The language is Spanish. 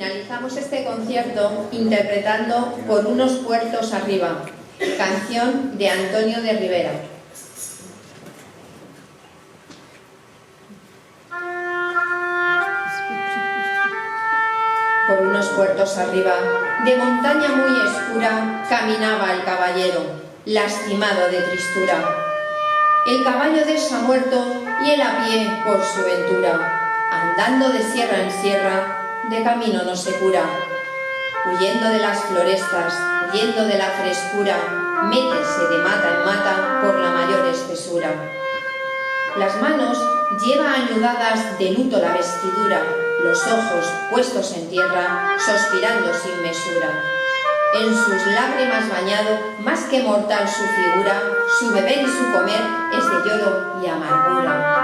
Finalizamos este concierto interpretando Por unos puertos arriba, canción de Antonio de Rivera. Por unos puertos arriba, de montaña muy escura, caminaba el caballero, lastimado de tristura. El caballo de él ha muerto y él a pie por su ventura, andando de sierra en sierra, de camino no se cura. Huyendo de las florestas, huyendo de la frescura, métese de mata en mata por la mayor espesura. Las manos lleva añudadas de luto la vestidura, los ojos puestos en tierra, suspirando sin mesura. En sus lágrimas bañado, más que mortal su figura, su beber y su comer es de lloro y amargura.